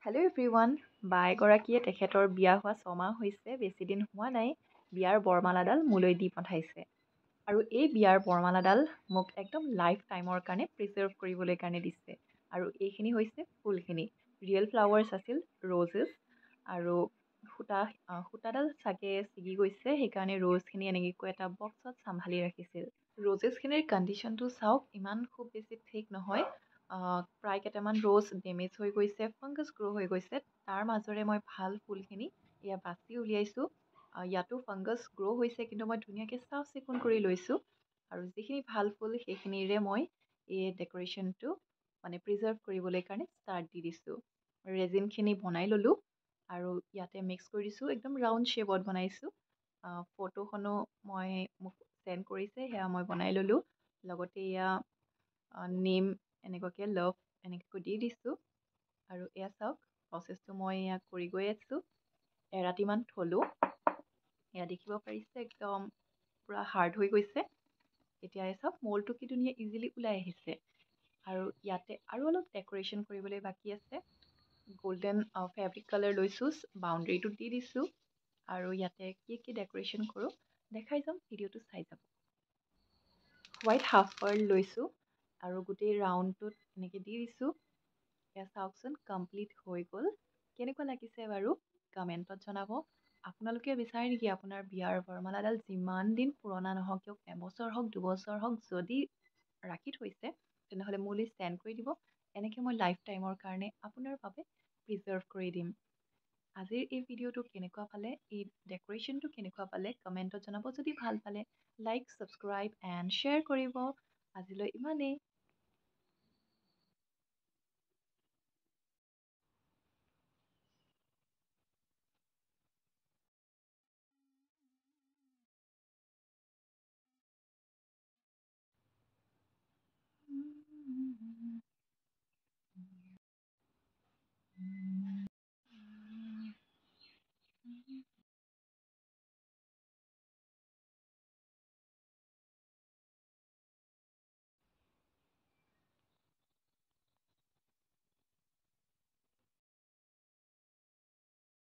Hello' everyone. বা এগৰাকীয়ে তেখেতৰ বিয়া হোৱা 6 মাহ হৈছে, বেছি দিন হোৱা নাই। বিয়াৰ বৰমালাডাল মোলৈ দি পঠাইছে আৰু এই বিয়াৰ বৰমালাডাল মোক একদম লাইফ টাইমৰ কাৰণে প্ৰিজাৰ্ভ কৰিবলৈ কাৰণে দিছে। আৰু এইখিনি হৈছে ফুলখিনি, ৰিয়েল ফ্লাৱাৰ্ছ আছিল, ৰ'জেছ। আৰু সূতাডাল চাগে ছিগি গৈছে, সেইকাৰণে ৰ'জখিনি এনেকৈ এটা বক্সত চম্ভালি ৰাখিছিল। ৰ'জেছখিনিৰ কণ্ডিশ্যনটো চাওক, ইমান খুব বেছি ঠিক নহয়। প্ৰায় কেইটামান ৰ'জ ডেমেজ হৈ গৈছে, ফাংগাছ গ্ৰ' হৈ গৈছে। তাৰ মাজৰে মই ভাল ফুলখিনি এয়া বাছি উলিয়াইছোঁ। ইয়াতো ফাংগাছ গ্ৰ' হৈছে, কিন্তু মই ধুনীয়াকৈ চাফ চিকুণ কৰি লৈছোঁ। আৰু যিখিনি ভাল ফুল সেইখিনিৰে মই এই ডেক'ৰেশ্যনটো মানে প্ৰিজাৰ্ভ কৰিবলৈ কাৰণে ষ্টাৰ্ট দি দিছোঁ। ৰেজিনখিনি বনাই ল'লোঁ আৰু ইয়াতে মিক্স কৰি দিছোঁ, একদম ৰাউণ্ড শ্বেপত বনাইছোঁ। ফটোখনো মোক চেণ্ড কৰিছে, সেয়া মই বনাই ল'লোঁ। লগতে এয়া নেম এনেকুৱাকৈ লাভ এনেকৈ দি দিছোঁ। আৰু এয়া চাওক, প্ৰচেছটো মই এয়া কৰি গৈ আছোঁ। এৰাতিমান থ'লোঁ, এয়া দেখিব পাৰিছে একদম পূৰা হাৰ্ড হৈ গৈছে। এতিয়া এই চাওক, মল্ডটো কি ধুনীয়া ইজিলি ওলাই আহিছে। আৰু ইয়াতে আৰু অলপ ডেক'ৰেশ্যন কৰিবলৈ বাকী আছে। গল্ডেন ফেব্ৰিক কালাৰ লৈছোঁ, বাউণ্ডেৰীটোত দি দিছোঁ। আৰু ইয়াতে কি ডেক'ৰেশ্যন কৰোঁ দেখাই যাম, ভিডিঅ'টো চাই যাব। হোৱাইট হাফ পাৰ্ল লৈছোঁ আৰু গোটেই ৰাউণ্ডটোত এনেকৈ দি দিছোঁ। এয়া চাওকচোন, কমপ্লিট হৈ গ'ল। কেনেকুৱা লাগিছে বাৰু কমেণ্টত জনাব। আপোনালোকে বিচাৰে নেকি আপোনাৰ বিয়াৰ বৰমালাডাল যিমান দিন পুৰণা নহওক কিয়, এবছৰ হওক 2 বছৰ হওক, যদি ৰাখি থৈছে তেনেহ'লে মোলৈ চেণ্ড কৰি দিব। এনেকৈ মই লাইফ টাইমৰ কাৰণে আপোনাৰ বাবে প্ৰিজাৰ্ভ কৰি দিম। আজিৰ এই ভিডিঅ'টো কেনেকুৱা পালে, এই ডেক'ৰেশ্যনটো কেনেকুৱা পালে কমেণ্টত জনাব। যদি ভাল পালে লাইক, ছাবস্ক্ৰাইব এণ্ড শ্বেয়াৰ কৰিব। আজিলৈ ইমানেই।